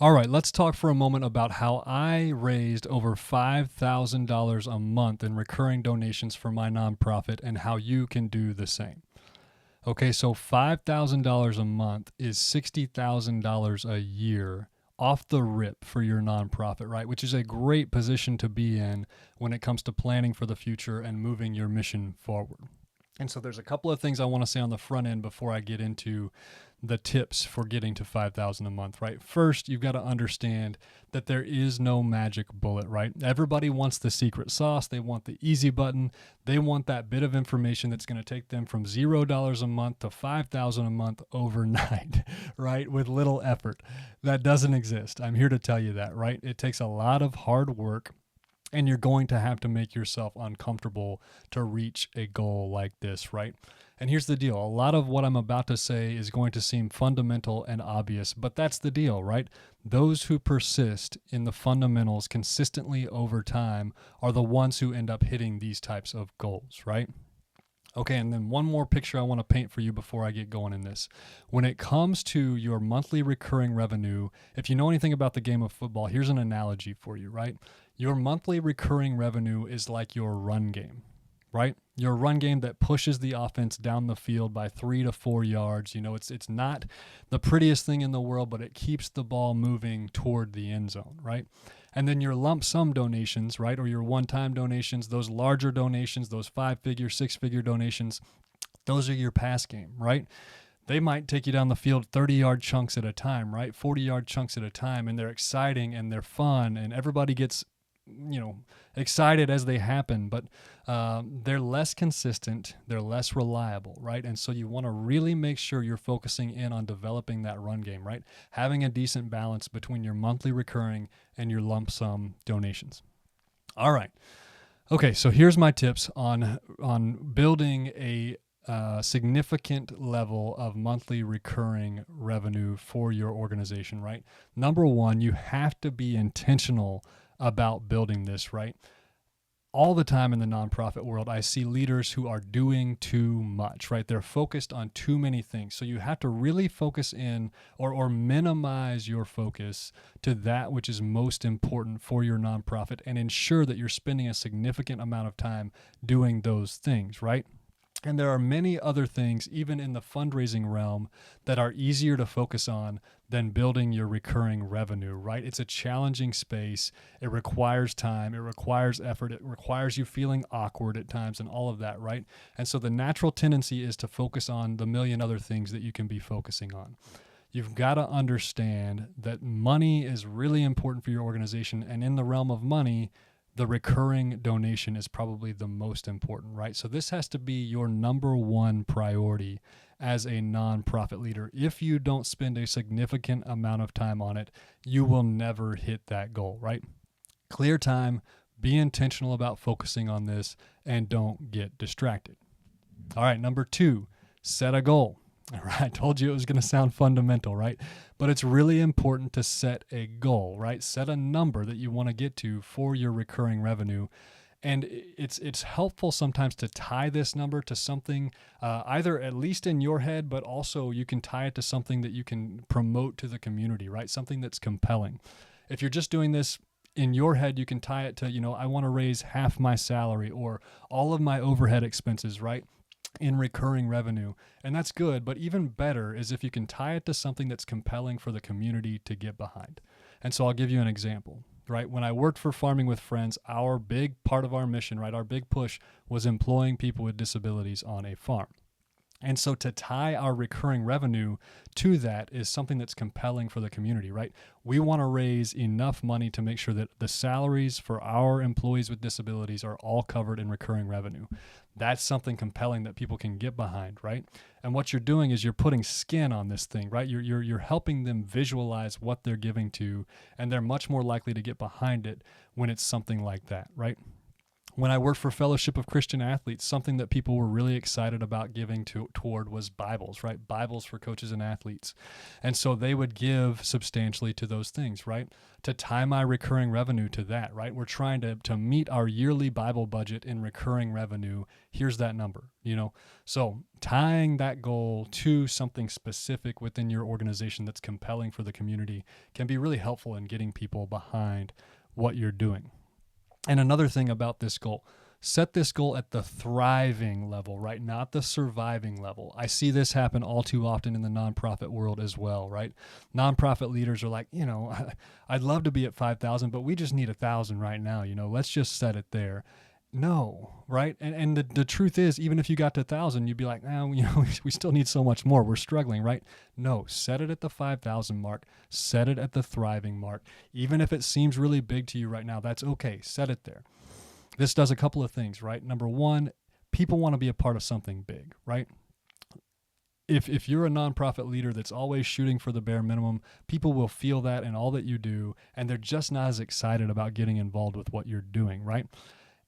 All right, let's talk for a moment about how I raised over $5,000 a month in recurring donations for my nonprofit and how you can do the same. Okay, so $5,000 a month is $60,000 a year off the rip for your nonprofit, right? Which is a great position to be in when it comes to planning for the future and moving your mission forward. And so there's a couple of things I want to say on the front end before I get into the tips for getting to 5,000 a month, right? First, you've got to understand that there is no magic bullet, right? Everybody wants the secret sauce. They want the easy button. They want that bit of information that's going to take them from $0 a month to 5,000 a month overnight, right? With little effort. That doesn't exist. I'm here to tell you that, right? It takes a lot of hard work, and you're going to have to make yourself uncomfortable to reach a goal like this, right? And here's the deal. A lot of what I'm about to say is going to seem fundamental and obvious, but that's the deal, right? Those who persist in the fundamentals consistently over time are the ones who end up hitting these types of goals, right? Okay, and then one more picture I want to paint for you before I get going in this. When it comes to your monthly recurring revenue, if you know anything about the game of football, here's an analogy for you, right? Your monthly recurring revenue is like your run game, right? Your run game that pushes the offense down the field by 3 to 4 yards. You know, it's not the prettiest thing in the world, but it keeps the ball moving toward the end zone, right? And then your lump sum donations, right, or your one-time donations, those larger donations, those 5-figure, 6-figure donations, those are your pass game, right? They might take you down the field 30-yard chunks at a time, right? 40-yard chunks at a time, and they're exciting and they're fun, and everybody gets excited as they happen, but they're less consistent, they're less reliable, right? And so you want to really make sure you're focusing in on developing that run game, right? Having a decent balance between your monthly recurring and your lump sum donations. All right. Okay, so here's my tips on building a significant level of monthly recurring revenue for your organization, right? Number one, you have to be intentional about building this, right? All the time in the nonprofit world, I see leaders who are doing too much, right? They're focused on too many things. So you have to really focus in or minimize your focus to that which is most important for your nonprofit and ensure that you're spending a significant amount of time doing those things, right? And there are many other things, even in the fundraising realm, that are easier to focus on than building your recurring revenue, right? It's a challenging space. It requires time. It requires effort. It requires you feeling awkward at times and all of that, right? And so the natural tendency is to focus on the million other things that you can be focusing on. You've got to understand that money is really important for your organization. And in the realm of money, the recurring donation is probably the most important, right? So this has to be your number one priority as a nonprofit leader. If you don't spend a significant amount of time on it, you will never hit that goal, right? Clear time, be intentional about focusing on this, and don't get distracted. All right, number two, set a goal. All right, I told you it was going to sound fundamental, right? But it's really important to set a goal, right? Set a number that you want to get to for your recurring revenue. And it's helpful sometimes to tie this number to something, either at least in your head, but also you can tie it to something that you can promote to the community, right? Something that's compelling. If you're just doing this in your head, you can tie it to, I want to raise half my salary or all of my overhead expenses, right? In recurring revenue. And that's good, but even better is if you can tie it to something that's compelling for the community to get behind. And so I'll give you an example, right? When I worked for Farming with Friends, our big part of our mission, right, our big push was employing people with disabilities on a farm. And so to tie our recurring revenue to that is something that's compelling for the community, right? We want to raise enough money to make sure that the salaries for our employees with disabilities are all covered in recurring revenue. That's something compelling that people can get behind, right? And what you're doing is you're putting skin on this thing, right? You're helping them visualize what they're giving to, and they're much more likely to get behind it when it's something like that, right? When I worked for Fellowship of Christian Athletes, something that people were really excited about giving toward was Bibles, right? Bibles for coaches and athletes. And so they would give substantially to those things, right? To tie my recurring revenue to that, right? We're trying to meet our yearly Bible budget in recurring revenue. Here's that number, So tying that goal to something specific within your organization that's compelling for the community can be really helpful in getting people behind what you're doing. And another thing about this goal, set this goal at the thriving level, right? Not the surviving level. I see this happen all too often in the nonprofit world as well, right? Nonprofit leaders are like, I'd love to be at 5,000, but we just need 1,000 right now. Let's just set it there. No, right? And the truth is, even if you got to 1,000, you'd be like, we still need so much more. We're struggling, right? No, set it at the 5,000 mark. Set it at the thriving mark. Even if it seems really big to you right now, that's okay. Set it there. This does a couple of things, right? Number one, people want to be a part of something big, right? If you're a nonprofit leader that's always shooting for the bare minimum, people will feel that in all that you do, and they're just not as excited about getting involved with what you're doing, right?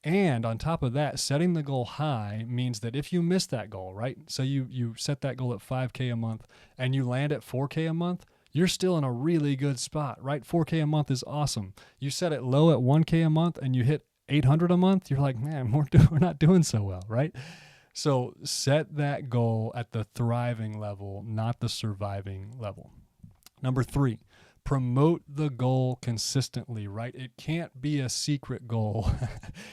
And on top of that, setting the goal high means that if you miss that goal, right? So you set that goal at 5K a month and you land at 4K a month, you're still in a really good spot, right? 4K a month is awesome. You set it low at 1K a month and you hit 800 a month, you're like, man, we're not doing so well, right? So set that goal at the thriving level, not the surviving level. Number 3, promote the goal consistently, right? It can't be a secret goal.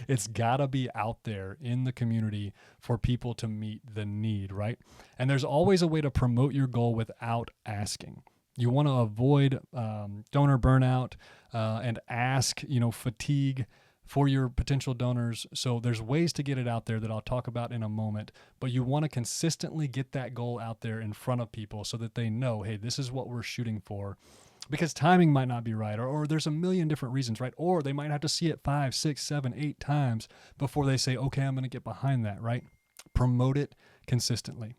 It's got to be out there in the community for people to meet the need, right? And there's always a way to promote your goal without asking. You want to avoid donor burnout and ask, fatigue for your potential donors. So there's ways to get it out there that I'll talk about in a moment, but you want to consistently get that goal out there in front of people so that they know, hey, this is what we're shooting for. Because timing might not be right, or there's a million different reasons, right? Or they might have to see it 5, 6, 7, 8 times before they say, okay, I'm going to get behind that, right? Promote it consistently.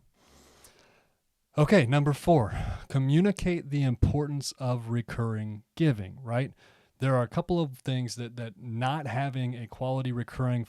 Okay, number 4, communicate the importance of recurring giving, right? There are a couple of things that not having a quality recurring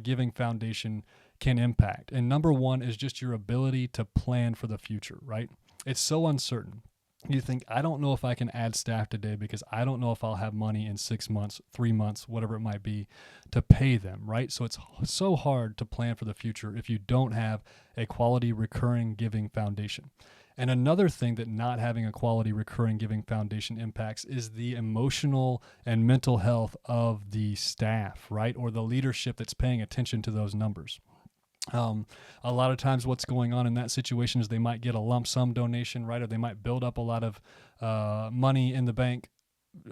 giving foundation can impact. And number 1 is just your ability to plan for the future, right? It's so uncertain. You think, I don't know if I can add staff today because I don't know if I'll have money in 6 months, 3 months, whatever it might be, to pay them, right? So it's so hard to plan for the future if you don't have a quality recurring giving foundation. And another thing that not having a quality recurring giving foundation impacts is the emotional and mental health of the staff, right? Or the leadership that's paying attention to those numbers. A lot of times what's going on in that situation is they might get a lump sum donation, right? Or they might build up a lot of money in the bank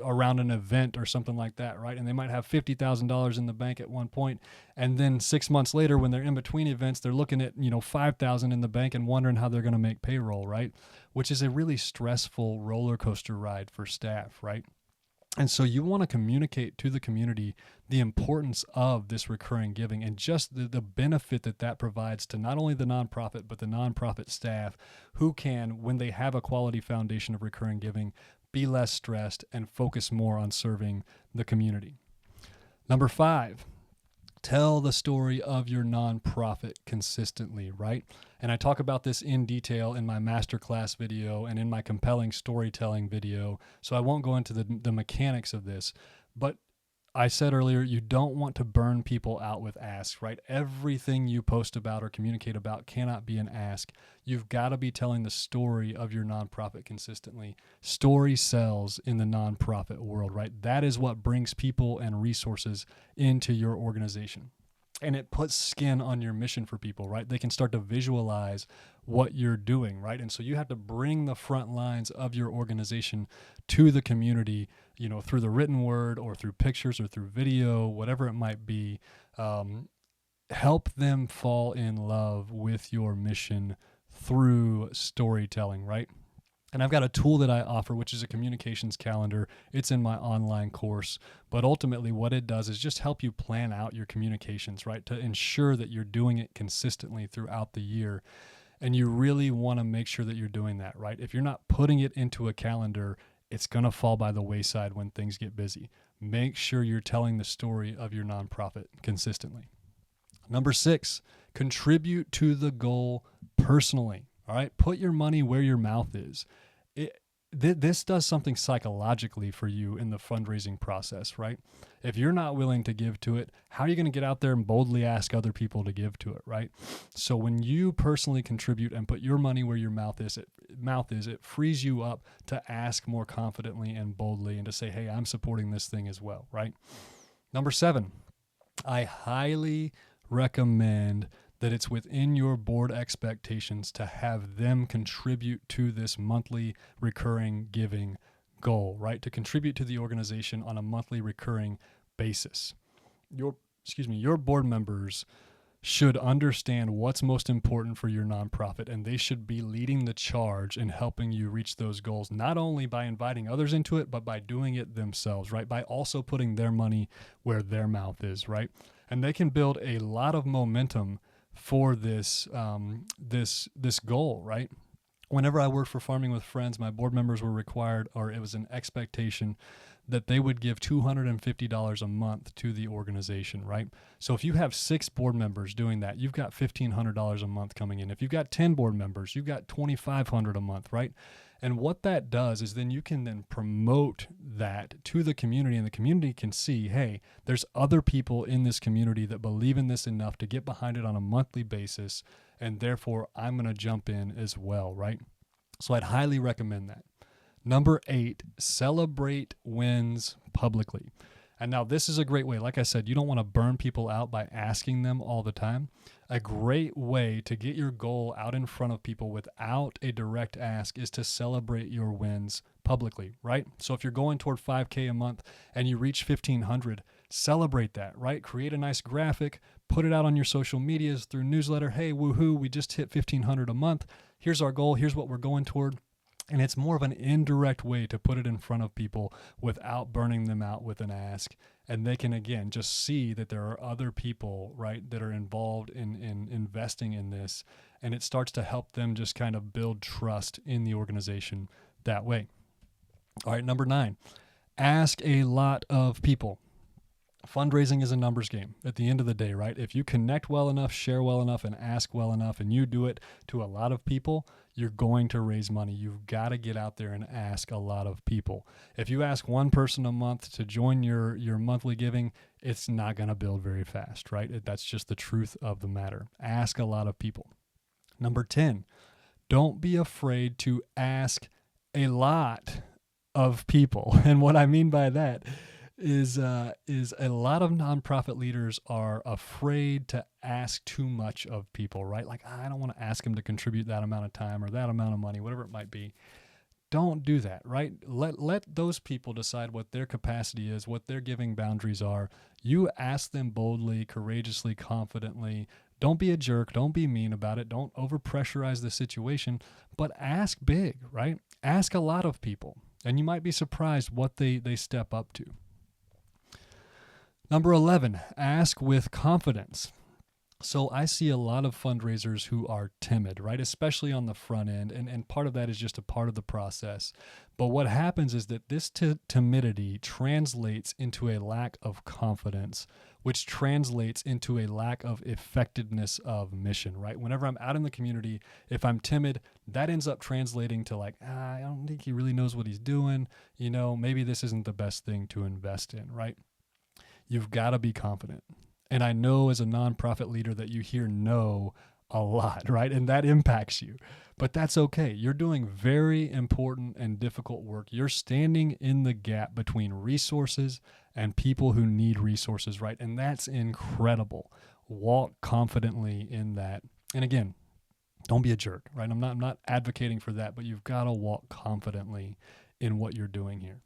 around an event or something like that, right? And they might have $50,000 in the bank at one point, and then 6 months later, when they're in between events, they're looking at $5,000 in the bank and wondering how they're going to make payroll, right? Which is a really stressful roller coaster ride for staff, right? And so you want to communicate to the community the importance of this recurring giving and just the benefit that provides to not only the nonprofit, but the nonprofit staff who can, when they have a quality foundation of recurring giving, be less stressed and focus more on serving the community. Number 5, tell the story of your nonprofit consistently, right? And I talk about this in detail in my masterclass video and in my compelling storytelling video, so I won't go into the mechanics of this, but I said earlier, you don't want to burn people out with asks, right? Everything you post about or communicate about cannot be an ask. You've got to be telling the story of your nonprofit consistently. Story sells in the nonprofit world, right? That is what brings people and resources into your organization. And it puts skin on your mission for people, right? They can start to visualize what you're doing, right? And so you have to bring the front lines of your organization to the community, through the written word or through pictures or through video, whatever it might be. Help them fall in love with your mission through storytelling, right? And I've got a tool that I offer, which is a communications calendar. It's in my online course. But ultimately what it does is just help you plan out your communications, right? To ensure that you're doing it consistently throughout the year. And you really want to make sure that you're doing that, right? If you're not putting it into a calendar, it's going to fall by the wayside when things get busy. Make sure you're telling the story of your nonprofit consistently. Number 6, contribute to the goal personally. All right, put your money where your mouth is. This does something psychologically for you in the fundraising process, right? If you're not willing to give to it, how are you going to get out there and boldly ask other people to give to it, right? So when you personally contribute and put your money where your mouth is, it frees you up to ask more confidently and boldly and to say, hey, I'm supporting this thing as well, right? Number 7, I highly recommend that it's within your board expectations to have them contribute to this monthly recurring giving goal, right? To contribute to the organization on a monthly recurring basis. Your board members should understand what's most important for your nonprofit, and they should be leading the charge in helping you reach those goals, not only by inviting others into it, but by doing it themselves, right? By also putting their money where their mouth is, right? And they can build a lot of momentum for this goal, right? Whenever I worked for Farming with Friends, my board members were required, or it was an expectation, that they would give $250 a month to the organization, right? So if you have 6 board members doing that, you've got $1,500 a month coming in. If you've got 10 board members, you've got $2,500 a month, right? And what that does is then you can then promote that to the community, and the community can see, hey, there's other people in this community that believe in this enough to get behind it on a monthly basis, and therefore I'm going to jump in as well, right? So I'd highly recommend that. Number 8, celebrate wins publicly. And now this is a great way. Like I said, you don't want to burn people out by asking them all the time. A great way to get your goal out in front of people without a direct ask is to celebrate your wins publicly, right? So if you're going toward 5K a month and you reach 1,500, celebrate that, right? Create a nice graphic, put it out on your social medias through newsletter. Hey, woohoo, we just hit 1,500 a month. Here's our goal. Here's what we're going toward. And it's more of an indirect way to put it in front of people without burning them out with an ask. And they can, again, just see that there are other people, right, that are involved in investing in this. And it starts to help them just kind of build trust in the organization that way. All right, number 9, ask a lot of people. Fundraising is a numbers game at the end of the day, right? If you connect well enough, share well enough, and ask well enough, and you do it to a lot of people, you're going to raise money. You've got to get out there and ask a lot of people. If you ask one person a month to join your monthly giving, it's not going to build very fast, right? That's just the truth of the matter. Ask a lot of people. Number 10, don't be afraid to ask a lot of people. And what I mean by that is a lot of nonprofit leaders are afraid to ask too much of people, right? Like, I don't want to ask them to contribute that amount of time or that amount of money, whatever it might be. Don't do that, right? Let those people decide what their capacity is, what their giving boundaries are. You ask them boldly, courageously, confidently. Don't be a jerk. Don't be mean about it. Don't over-pressurize the situation, but ask big, right? Ask a lot of people, and you might be surprised what they step up to. Number 11, ask with confidence. So I see a lot of fundraisers who are timid, right? Especially on the front end. And part of that is just a part of the process. But what happens is that this timidity translates into a lack of confidence, which translates into a lack of effectiveness of mission, right? Whenever I'm out in the community, if I'm timid, that ends up translating to like, I don't think he really knows what he's doing. You know, maybe this isn't the best thing to invest in, right? You've got to be confident. And I know as a nonprofit leader that you hear no a lot, right? And that impacts you. But that's okay. You're doing very important and difficult work. You're standing in the gap between resources and people who need resources, right? And that's incredible. Walk confidently in that. And again, don't be a jerk, right? I'm not advocating for that, but you've got to walk confidently in what you're doing here.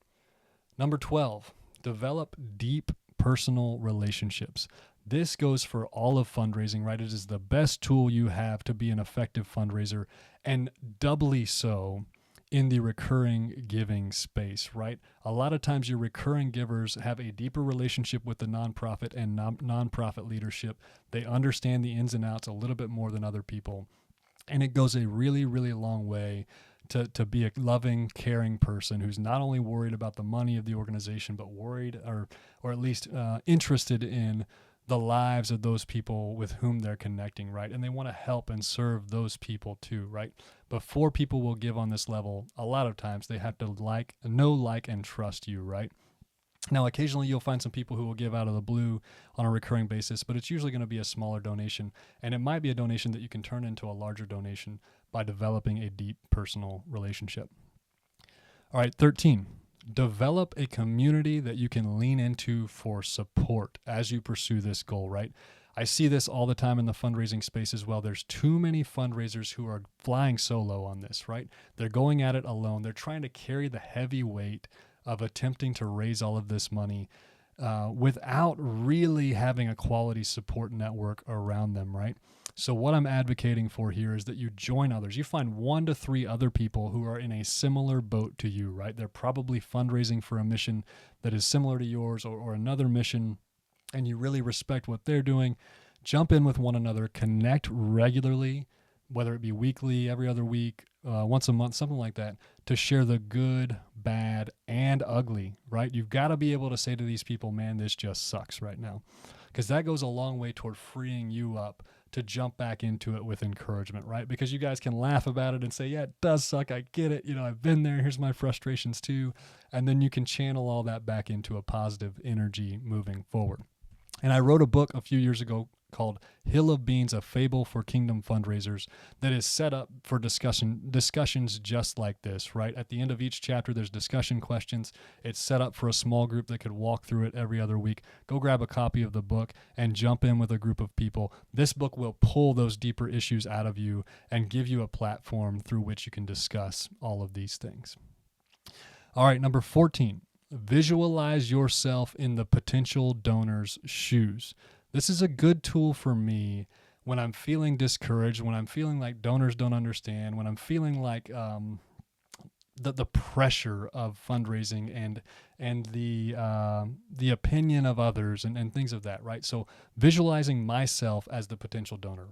Number 12, develop deep personal relationships. This goes for all of fundraising, right? It is the best tool you have to be an effective fundraiser, and doubly so in the recurring giving space, right? A lot of times your recurring givers have a deeper relationship with the nonprofit and nonprofit leadership. They understand the ins and outs a little bit more than other people. And it goes a really, really long way to be a loving, caring person who's not only worried about the money of the organization, but worried or at least interested in the lives of those people with whom they're connecting, right? And they want to help and serve those people too, right? Before people will give on this level, a lot of times they have to know, like, and trust you, right? Now, occasionally you'll find some people who will give out of the blue on a recurring basis, but it's usually going to be a smaller donation, and it might be a donation that you can turn into a larger donation by developing a deep personal relationship. All right, 13. Develop a community that you can lean into for support as you pursue this goal, right? I see this all the time in the fundraising space as well. There's too many fundraisers who are flying solo on this, right? They're going at it alone. They're trying to carry the heavy weight of attempting to raise all of this money without really having a quality support network around them, right? So what I'm advocating for here is that you join others. You find 1 to 3 other people who are in a similar boat to you, right? They're probably fundraising for a mission that is similar to yours or another mission, and you really respect what they're doing. Jump in with one another, connect regularly, whether it be weekly, every other week, once a month, something like that, to share the good, bad, and ugly, right? You've got to be able to say to these people, man, this just sucks right now. Because that goes a long way toward freeing you up to jump back into it with encouragement, right? Because you guys can laugh about it and say, yeah, it does suck. I get it. I've been there. Here's my frustrations too. And then you can channel all that back into a positive energy moving forward. And I wrote a book a few years ago called Hill of Beans, A Fable for Kingdom Fundraisers, that is set up for discussions just like this, right? At the end of each chapter, there's discussion questions. It's set up for a small group that could walk through it every other week. Go grab a copy of the book and jump in with a group of people. This book will pull those deeper issues out of you and give you a platform through which you can discuss all of these things. All right, number 14. Visualize yourself in the potential donor's shoes. This is a good tool for me when I'm feeling discouraged, when I'm feeling like donors don't understand, when I'm feeling like the pressure of fundraising and the opinion of others and things of that, right? So visualizing myself as the potential donor.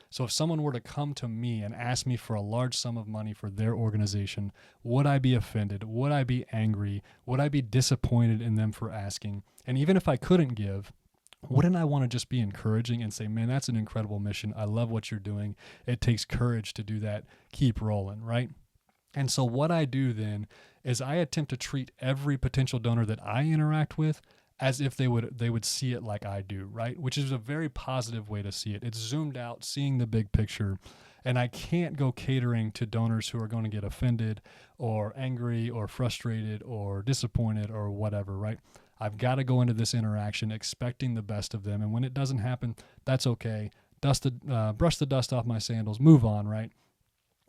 So if someone were to come to me and ask me for a large sum of money for their organization, would I be offended? Would I be angry? Would I be disappointed in them for asking? And even if I couldn't give, wouldn't I want to just be encouraging and say, man, that's an incredible mission. I love what you're doing. It takes courage to do that. Keep rolling, right? And so what I do then is I attempt to treat every potential donor that I interact with as if they would see it like I do, right? Which is a very positive way to see it. It's zoomed out, seeing the big picture. And I can't go catering to donors who are going to get offended or angry or frustrated or disappointed or whatever, right? I've got to go into this interaction expecting the best of them. And when it doesn't happen, that's okay. Brush the dust off my sandals, move on, right?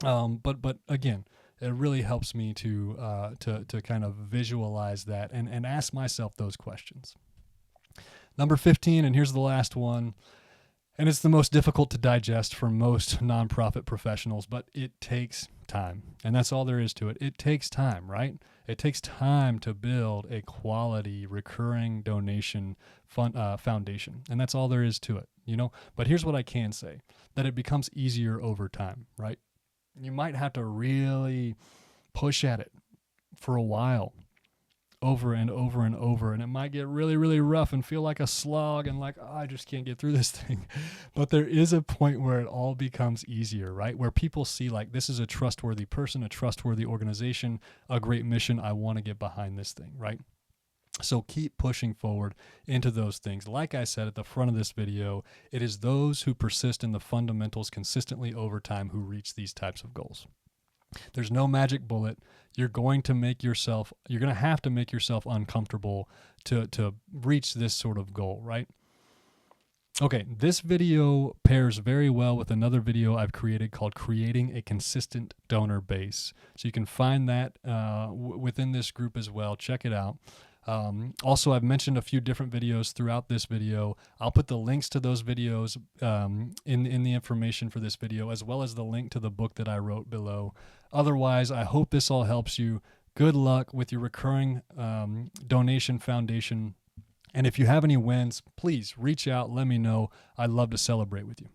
But again, it really helps me to kind of visualize that and ask myself those questions. Number 15, and here's the last one, and it's the most difficult to digest for most nonprofit professionals, but it takes time. And that's all there is to it. It takes time, right? It takes time to build a quality recurring donation foundation. And that's all there is to it, But here's what I can say, that it becomes easier over time, right? You might have to really push at it for a while, over and over and over, and it might get really, really rough and feel like a slog and like, I just can't get through this thing. But there is a point where it all becomes easier, right? Where people see like, this is a trustworthy person, a trustworthy organization, a great mission. I want to get behind this thing, right? So keep pushing forward into those things. Like I said at the front of this video, it is those who persist in the fundamentals consistently over time who reach these types of goals. There's no magic bullet. You're going to have to make yourself uncomfortable to reach this sort of goal, right? Okay, this video pairs very well with another video I've created called Creating a Consistent Donor Base. So you can find that within this group as well. Check it out. Also, I've mentioned a few different videos throughout this video. I'll put the links to those videos in the information for this video, as well as the link to the book that I wrote below. Otherwise, I hope this all helps you. Good luck with your recurring donation foundation. And if you have any wins, please reach out. Let me know. I'd love to celebrate with you.